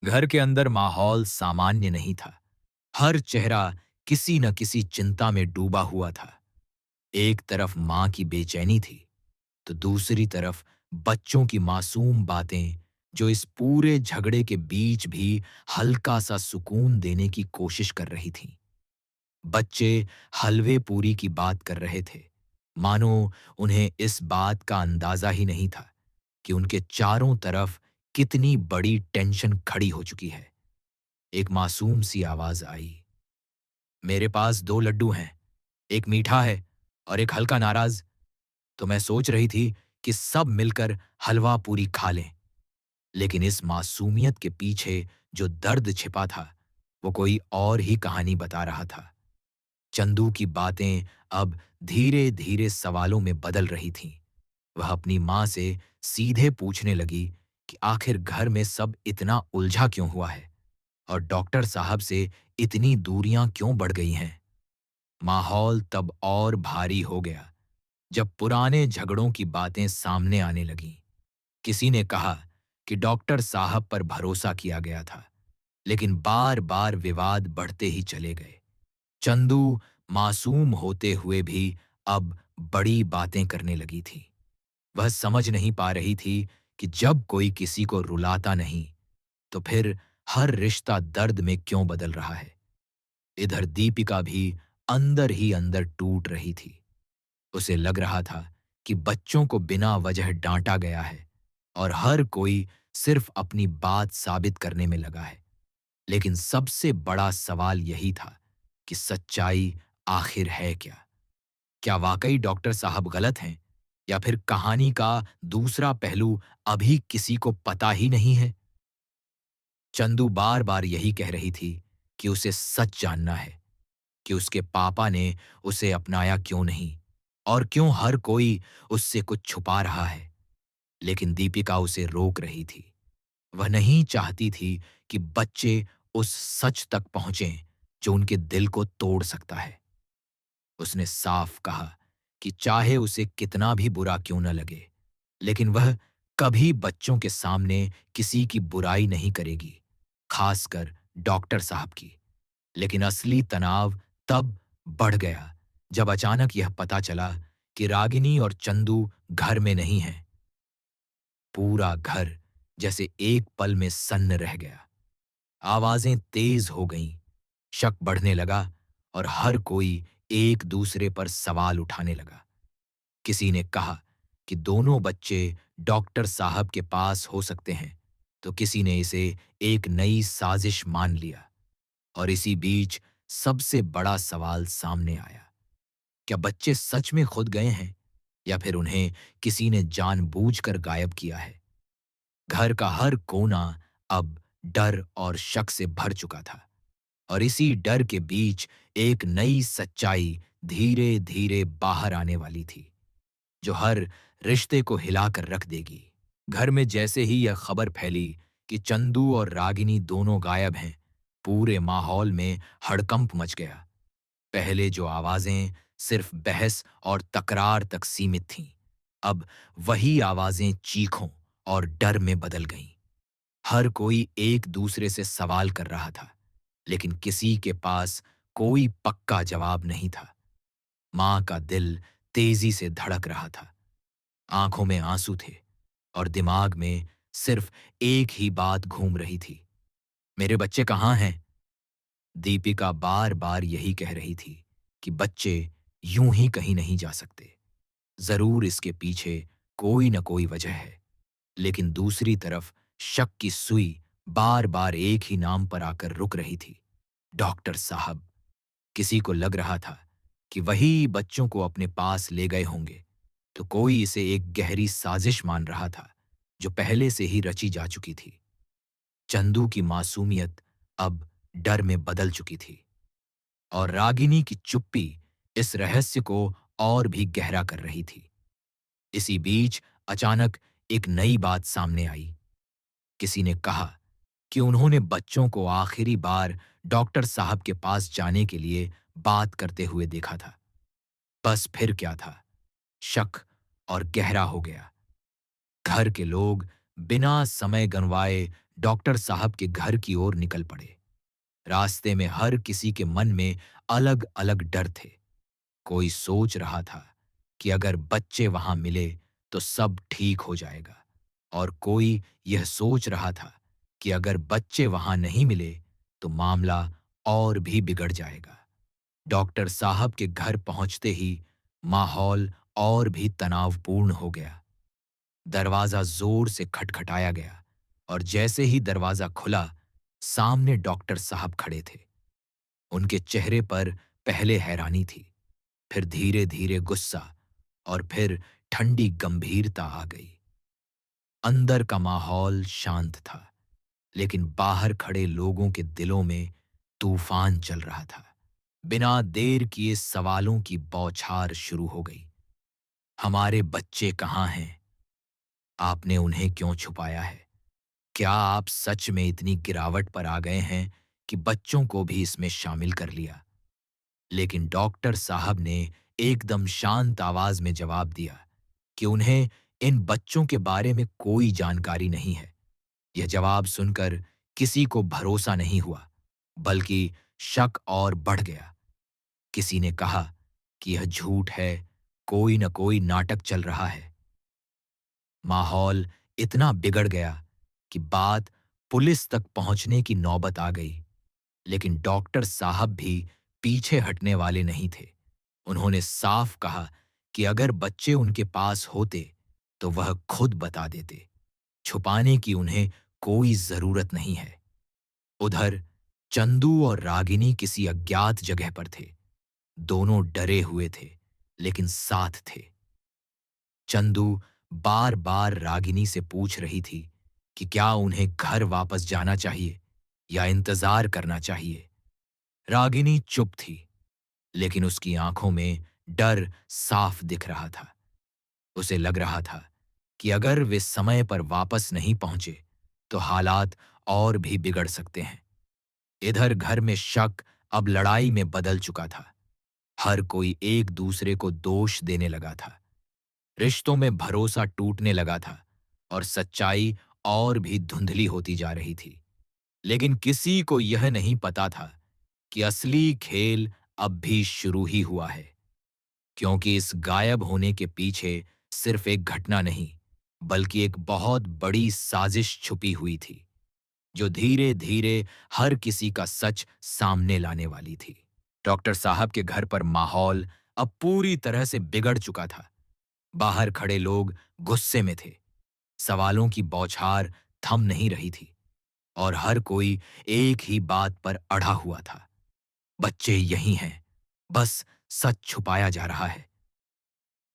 घर के अंदर माहौल सामान्य नहीं था। हर चेहरा किसी न किसी चिंता में डूबा हुआ था। एक तरफ मां की बेचैनी थी, तो दूसरी तरफ बच्चों की मासूम बातें जो इस पूरे झगड़े के बीच भी हल्का सा सुकून देने की कोशिश कर रही थीं। बच्चे हलवे पूरी की बात कर रहे थे, मानो उन्हें इस बात का अंदाजा ही नहीं था कि उनके चारों तरफ कितनी बड़ी टेंशन खड़ी हो चुकी है। एक मासूम सी आवाज आई, मेरे पास दो लड्डू हैं, एक मीठा है और एक हल्का नाराज। तो मैं सोच रही थी कि सब मिलकर हलवा पूरी खा लें। लेकिन इस मासूमियत के पीछे जो दर्द छिपा था, वो कोई और ही कहानी बता रहा था। चंदू की बातें अब धीरे धीरे सवालों में बदल रही थीं। वह अपनी मां से सीधे पूछने लगी कि आखिर घर में सब इतना उलझा क्यों हुआ है और डॉक्टर साहब से इतनी दूरियां क्यों बढ़ गई हैं। माहौल तब और भारी हो गया जब पुराने झगड़ों की बातें सामने आने लगीं। किसी ने कहा कि डॉक्टर साहब पर भरोसा किया गया था, लेकिन बार बार विवाद बढ़ते ही चले गए। चंदू मासूम होते हुए भी अब बड़ी बातें करने लगी थी। वह समझ नहीं पा रही थी कि जब कोई किसी को रुलाता नहीं, तो फिर हर रिश्ता दर्द में क्यों बदल रहा है। इधर दीपिका भी अंदर ही अंदर टूट रही थी। उसे लग रहा था कि बच्चों को बिना वजह डांटा गया है और हर कोई सिर्फ अपनी बात साबित करने में लगा है। लेकिन सबसे बड़ा सवाल यही था कि सच्चाई आखिर है क्या? क्या वाकई डॉक्टर साहब गलत हैं या फिर कहानी का दूसरा पहलू अभी किसी को पता ही नहीं है? चंदू बार बार यही कह रही थी कि उसे सच जानना है, कि उसके पापा ने उसे अपनाया क्यों नहीं और क्यों हर कोई उससे कुछ छुपा रहा है। लेकिन दीपिका उसे रोक रही थी। वह नहीं चाहती थी कि बच्चे उस सच तक पहुंचें जो उनके दिल को तोड़ सकता है। उसने साफ कहा कि चाहे उसे कितना भी बुरा क्यों न लगे, लेकिन वह कभी बच्चों के सामने किसी की बुराई नहीं करेगी, खासकर डॉक्टर साहब की। लेकिन असली तनाव तब बढ़ गया जब अचानक यह पता चला कि रागिनी और चंदू घर में नहीं हैं। पूरा घर जैसे एक पल में सन्न रह गया। आवाजें तेज हो गईं, शक बढ़ने लगा और हर कोई एक दूसरे पर सवाल उठाने लगा। किसी ने कहा कि दोनों बच्चे डॉक्टर साहब के पास हो सकते हैं, तो किसी ने इसे एक नई साजिश मान लिया। और इसी बीच सबसे बड़ा सवाल सामने आया, क्या बच्चे सच में खुद गए हैं या फिर उन्हें किसी ने जानबूझकर गायब किया है। घर का हर कोना अब डर और शक से भर चुका था और इसी डर के बीच एक नई सच्चाई धीरे धीरे बाहर आने वाली थी, जो हर रिश्ते को हिलाकर रख देगी। घर में जैसे ही यह खबर फैली कि चंदू और रागिनी दोनों गायब हैं, पूरे माहौल में हड़कंप मच गया। पहले जो आवाजें सिर्फ बहस और तकरार तक सीमित थीं, अब वही आवाजें चीखों और डर में बदल गईं। हर कोई एक दूसरे से सवाल कर रहा था, लेकिन किसी के पास कोई पक्का जवाब नहीं था। मां का दिल तेजी से धड़क रहा था, आंखों में आंसू थे और दिमाग में सिर्फ एक ही बात घूम रही थी, मेरे बच्चे कहाँ हैं। दीपिका बार बार यही कह रही थी कि बच्चे यूं ही कहीं नहीं जा सकते, जरूर इसके पीछे कोई न कोई वजह है। लेकिन दूसरी तरफ शक की सुई बार बार एक ही नाम पर आकर रुक रही थी, डॉक्टर साहब। किसी को लग रहा था कि वही बच्चों को अपने पास ले गए होंगे, तो कोई इसे एक गहरी साजिश मान रहा था जो पहले से ही रची जा चुकी थी। चंदू की मासूमियत अब डर में बदल चुकी थी और रागिनी की चुप्पी इस रहस्य को और भी गहरा कर रही थी। इसी बीच अचानक एक नई बात सामने आई। किसी ने कहा कि उन्होंने बच्चों को आखिरी बार डॉक्टर साहब के पास जाने के लिए बात करते हुए देखा था। बस फिर क्या था, शक और गहरा हो गया। घर के लोग बिना समय गंवाए डॉक्टर साहब के घर की ओर निकल पड़े। रास्ते में हर किसी के मन में अलग-अलग डर थे। कोई सोच रहा था कि अगर बच्चे वहां मिले तो सब ठीक हो जाएगा, और कोई यह सोच रहा था कि अगर बच्चे वहां नहीं मिले तो मामला और भी बिगड़ जाएगा। डॉक्टर साहब के घर पहुंचते ही माहौल और भी तनावपूर्ण हो गया। दरवाजा जोर से खटखटाया गया, और जैसे ही दरवाजा खुला, सामने डॉक्टर साहब खड़े थे। उनके चेहरे पर पहले हैरानी थी, फिर धीरे-धीरे गुस्सा, और फिर ठंडी गंभीरता आ गई। अंदर का माहौल शांत था, लेकिन बाहर खड़े लोगों के दिलों में तूफान चल रहा था। बिना देर किए सवालों की बौछार शुरू हो गई। हमारे बच्चे कहाँ हैं? आपने उन्हें क्यों छुपाया है? क्या आप सच में इतनी गिरावट पर आ गए हैं कि बच्चों को भी इसमें शामिल कर लिया? लेकिन डॉक्टर साहब ने एकदम शांत आवाज में जवाब दिया कि उन्हें इन बच्चों के बारे में कोई जानकारी नहीं है। यह जवाब सुनकर किसी को भरोसा नहीं हुआ, बल्कि शक और बढ़ गया। किसी ने कहा कि यह झूठ है, कोई न कोई नाटक चल रहा है। माहौल इतना बिगड़ गया कि बात पुलिस तक पहुंचने की नौबत आ गई। लेकिन डॉक्टर साहब भी पीछे हटने वाले नहीं थे। उन्होंने साफ कहा कि अगर बच्चे उनके पास होते तो वह खुद बता देते। छुपाने की उन्हें कोई जरूरत नहीं है। उधर चंदू और रागिनी किसी अज्ञात जगह पर थे। दोनों डरे हुए थे, लेकिन साथ थे। चंदू बार बार रागिनी से पूछ रही थी कि क्या उन्हें घर वापस जाना चाहिए या इंतजार करना चाहिए। रागिनी चुप थी, लेकिन उसकी आंखों में डर साफ दिख रहा था। उसे लग रहा था कि अगर वे समय पर वापस नहीं पहुंचे तो हालात और भी बिगड़ सकते हैं। इधर घर में शक अब लड़ाई में बदल चुका था। हर कोई एक दूसरे को दोष देने लगा था। रिश्तों में भरोसा टूटने लगा था, और सच्चाई और भी धुंधली होती जा रही थी। लेकिन किसी को यह नहीं पता था कि असली खेल अब भी शुरू ही हुआ है, क्योंकि इस गायब होने के पीछे सिर्फ एक घटना नहीं, बल्कि एक बहुत बड़ी साजिश छुपी हुई थी, जो धीरे-धीरे हर किसी का सच सामने लाने वाली थी। डॉक्टर साहब के घर पर माहौल अब पूरी तरह से बिगड़ चुका था। बाहर खड़े लोग गुस्से में थे। सवालों की बौछार थम नहीं रही थी, और हर कोई एक ही बात पर अड़ा हुआ था। बच्चे यही हैं, बस सच छुपाया जा रहा है।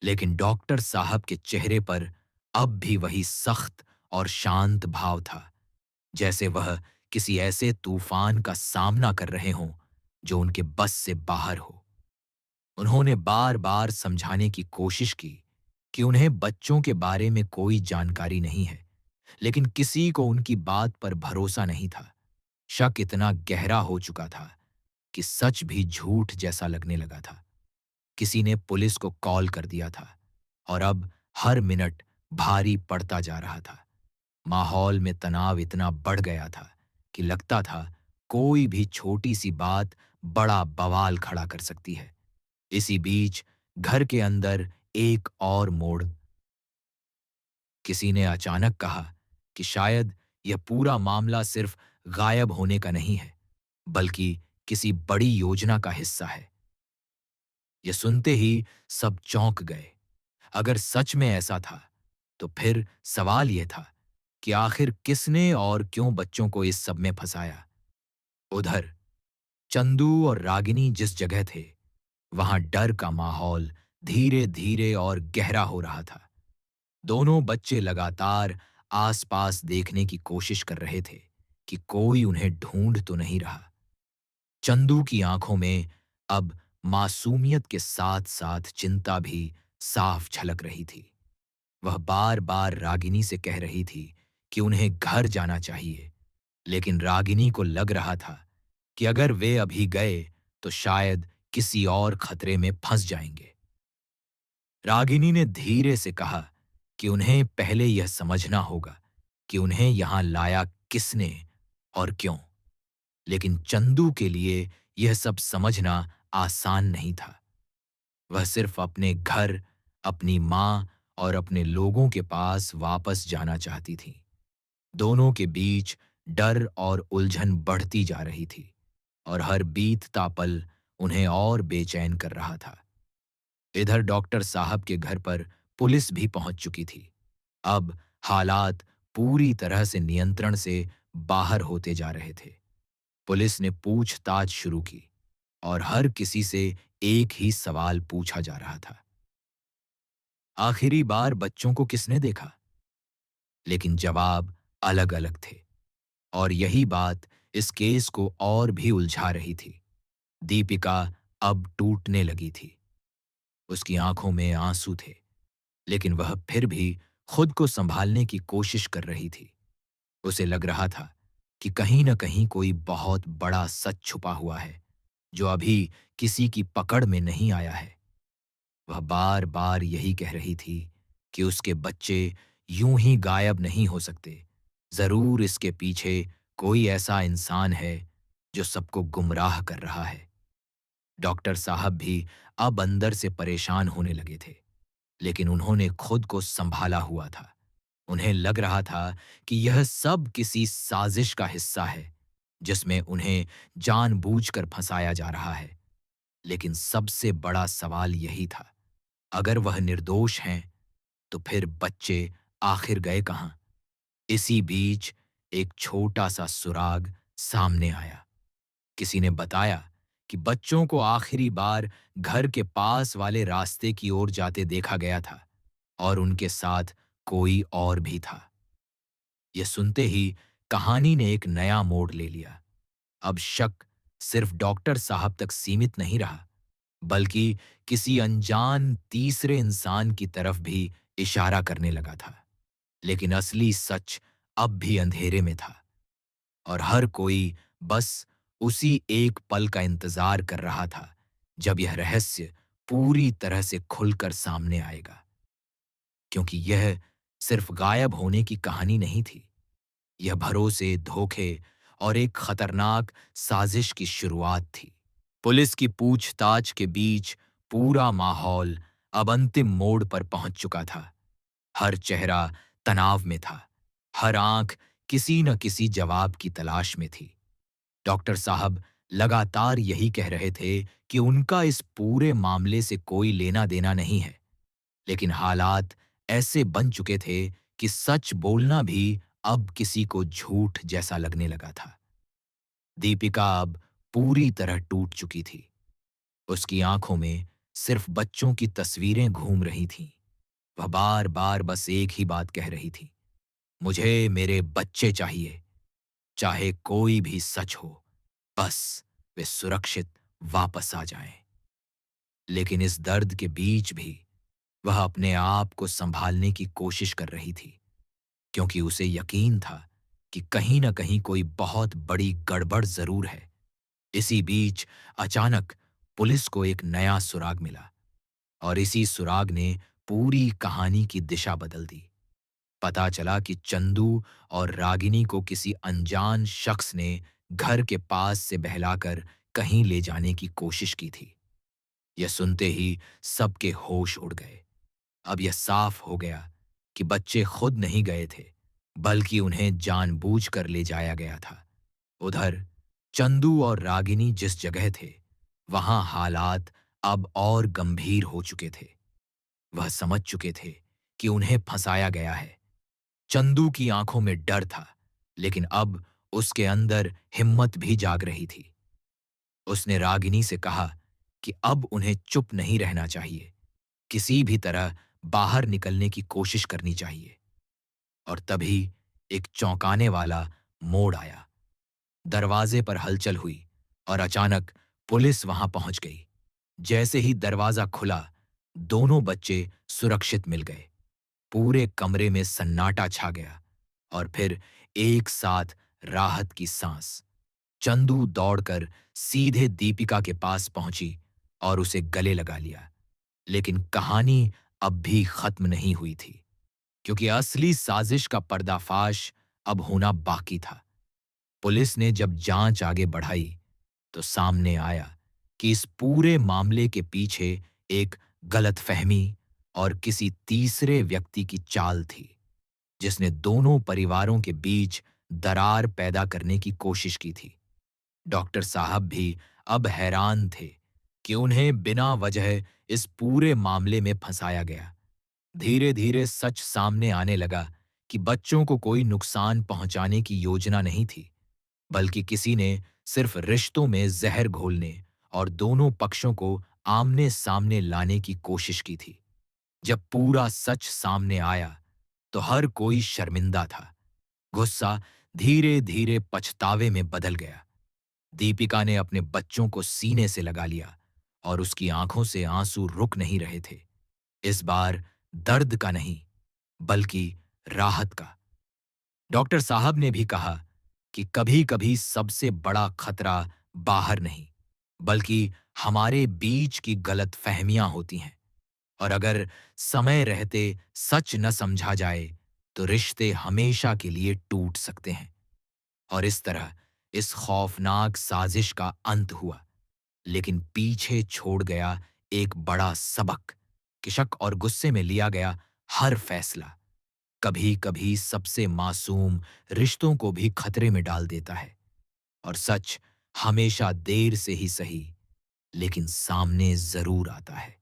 लेकिन डॉक्टर साहब के चेहरे पर अब भी वही सख्त और शांत भाव था, जैसे वह किसी ऐसे तूफान का सामना कर रहे हों जो उनके बस से बाहर हो। उन्होंने बार-बार समझाने की कोशिश की कि उन्हें बच्चों के बारे में कोई जानकारी नहीं है, लेकिन किसी को उनकी बात पर भरोसा नहीं था। शक इतना गहरा हो चुका था कि सच भी झूठ जैसा लगने लगा था। किसी ने पुलिस को कॉल कर दिया था, और अब हर मिनट भारी पड़ता जा रहा था। माहौल में तनाव इतना बढ़ गया था कि लगता था कोई भी छोटी सी बात बड़ा बवाल खड़ा कर सकती है। इसी बीच घर के अंदर एक और मोड़। किसी ने अचानक कहा कि शायद यह पूरा मामला सिर्फ गायब होने का नहीं है, बल्कि किसी बड़ी योजना का हिस्सा है। यह सुनते ही सब चौंक गए। अगर सच में ऐसा था, तो फिर सवाल यह था कि आखिर किसने और क्यों बच्चों को इस सब में फंसाया। उधर चंदू और रागिनी जिस जगह थे, वहां डर का माहौल धीरे-धीरे और गहरा हो रहा था। दोनों बच्चे लगातार आसपास देखने की कोशिश कर रहे थे कि कोई उन्हें ढूंढ तो नहीं रहा। चंदू की आंखों में अब मासूमियत के साथ-साथ चिंता भी साफ झलक रही थी। वह बार-बार रागिनी से कह रही थी कि उन्हें घर जाना चाहिए, लेकिन रागिनी को लग रहा था कि अगर वे अभी गए तो शायद किसी और खतरे में फंस जाएंगे। रागिनी ने धीरे से कहा कि उन्हें पहले यह समझना होगा कि उन्हें यहां लाया किसने और क्यों। लेकिन चंदू के लिए यह सब समझना आसान नहीं था। वह सिर्फ अपने घर, अपनी माँ और अपने लोगों के पास वापस जाना चाहती थी। दोनों के बीच डर और उलझन बढ़ती जा रही थी और हर बीतता पल उन्हें और बेचैन कर रहा था। इधर डॉक्टर साहब के घर पर पुलिस भी पहुंच चुकी थी। अब हालात पूरी तरह से नियंत्रण से बाहर होते जा रहे थे। पुलिस ने पूछताछ शुरू की और हर किसी से एक ही सवाल पूछा जा रहा था। आखिरी बार बच्चों को किसने देखा? लेकिन जवाब अलग-अलग थे और यही बात इस केस को और भी उलझा रही थी। दीपिका अब टूटने लगी थी। उसकी आंखों में आंसू थे, लेकिन वह फिर भी खुद को संभालने की कोशिश कर रही थी। उसे लग रहा था कि कहीं न कहीं कोई बहुत बड़ा सच छुपा हुआ है, जो अभी किसी की पकड़ में नहीं आया है। वह बार-बार यही कह रही थी कि उसके बच्चे यूं ही गायब नहीं हो सकते। ज़रूर इसके पीछे कोई ऐसा इंसान है जो सबको गुमराह कर रहा है। डॉक्टर साहब भी अब अंदर से परेशान होने लगे थे, लेकिन उन्होंने खुद को संभाला हुआ था। उन्हें लग रहा था कि यह सब किसी साजिश का हिस्सा है, जिसमें उन्हें जानबूझकर फंसाया जा रहा है। लेकिन सबसे बड़ा सवाल यही था, अगर वह निर्दोष हैं, तो फिर बच्चे आखिर गए कहाँ? इसी बीच एक छोटा-सा सुराग सामने आया। किसी ने बताया कि बच्चों को आखिरी बार घर के पास वाले रास्ते की ओर जाते देखा गया था और उनके साथ कोई और भी था। यह सुनते ही कहानी ने एक नया मोड़ ले लिया। अब शक सिर्फ डॉक्टर साहब तक सीमित नहीं रहा, बल्कि किसी अनजान तीसरे इंसान की तरफ भी इशारा करने लगा था। लेकिन असली सच अब भी अंधेरे में था और हर कोई बस उसी एक पल का इंतजार कर रहा था, जब यह रहस्य पूरी तरह से खुलकर सामने आएगा। क्योंकि यह सिर्फ गायब होने की कहानी नहीं थी। यह भरोसे, धोखे और एक खतरनाक साजिश की शुरुआत थी। पुलिस की पूछताछ के बीच पूरा माहौल अब अंतिम मोड़ पर पहुंच चुका था। हर चेहरा तनाव में था, हर आंख किसी न किसी जवाब की तलाश में थी। डॉक्टर साहब लगातार यही कह रहे थे कि उनका इस पूरे मामले से कोई लेना देना नहीं है, लेकिन हालात ऐसे बन चुके थे कि सच बोलना भी अब किसी को झूठ जैसा लगने लगा था। दीपिका अब पूरी तरह टूट चुकी थी। उसकी आंखों में सिर्फ बच्चों की तस्वीरें घूम रही थीं। वह बार-बार बस एक ही बात कह रही थी, मुझे मेरे बच्चे चाहिए, चाहे कोई भी सच हो, बस वे सुरक्षित वापस आ जाएं। लेकिन इस दर्द के बीच भी वह अपने आप को संभालने की कोशिश कर रही थी, क्योंकि उसे यकीन था कि कहीं न कहीं कोई बहुत बड़ी गड़बड़ ज़रूर है। इसी बीच अचानक पुलिस को एक नया सुराग मिला और इसी सुराग ने पूरी कहानी की दिशा बदल दी। पता चला कि चंदू और रागिनी को किसी अनजान शख्स ने घर के पास से बहलाकर कहीं ले जाने की कोशिश की थी। यह सुनते ही सबके होश उड़ गए। अब यह साफ हो गया कि बच्चे खुद नहीं गए थे, बल्कि उन्हें जानबूझकर ले जाया गया था। उधर चंदू और रागिनी जिस जगह थे, वहां हालात अब और गंभीर हो चुके थे। वह समझ चुके थे कि उन्हें फंसाया गया है। चंदू की आंखों में डर था, लेकिन अब उसके अंदर हिम्मत भी जाग रही थी। उसने रागिनी से कहा कि अब उन्हें चुप नहीं रहना चाहिए, किसी भी तरह बाहर निकलने की कोशिश करनी चाहिए। और तभी एक चौंकाने वाला मोड़ आया। दरवाजे पर हलचल हुई और अचानक पुलिस वहां पहुंच गई। जैसे ही दरवाजा खुला, दोनों बच्चे सुरक्षित मिल गए। पूरे कमरे में सन्नाटा छा गया और फिर एक साथ राहत की सांस। चंदू दौड़कर सीधे दीपिका के पास पहुंची और उसे गले लगा लिया। लेकिन कहानी अब भी खत्म नहीं हुई थी। क्योंकि असली साजिश का पर्दाफाश अब होना बाकी था। पुलिस ने जब जांच आगे बढ़ाई तो सामने आया कि इस पूरे मामले के पीछे एक गलतफहमी और किसी तीसरे व्यक्ति की चाल थी, जिसने दोनों परिवारों के बीच दरार पैदा करने की कोशिश की थी। डॉक्टर साहब भी अब हैरान थे कि उन्हें बिना वजह इस पूरे मामले में फंसाया गया। धीरे-धीरे सच सामने आने लगा कि बच्चों को कोई नुकसान पहुंचाने की योजना नहीं थी, बल्कि किसी ने सिर्फ रिश्तों में जहर घोलने और दोनों पक्षों को आमने-सामने लाने की कोशिश की थी। जब पूरा सच सामने आया, तो हर कोई शर्मिंदा था। गुस्सा धीरे-धीरे पछतावे में बदल गया। दीपिका ने अपने बच्चों को सीने से लगा लिया और उसकी आंखों से आंसू रुक नहीं रहे थे। इस बार दर्द का नहीं, बल्कि राहत का। डॉक्टर साहब ने भी कहा कि कभी-कभी सबसे बड़ा खतरा बाहर नहीं, बल्कि हमारे बीच की गलतफहमियां होती हैं। और अगर समय रहते सच न समझा जाए, तो रिश्ते हमेशा के लिए टूट सकते हैं। और इस तरह इस खौफनाक साजिश का अंत हुआ, लेकिन पीछे छोड़ गया एक बड़ा सबक कि शक और गुस्से में लिया गया हर फैसला कभी-कभी सबसे मासूम रिश्तों को भी खतरे में डाल देता है। और सच हमेशा देर से ही सही, लेकिन सामने जरूर आता है।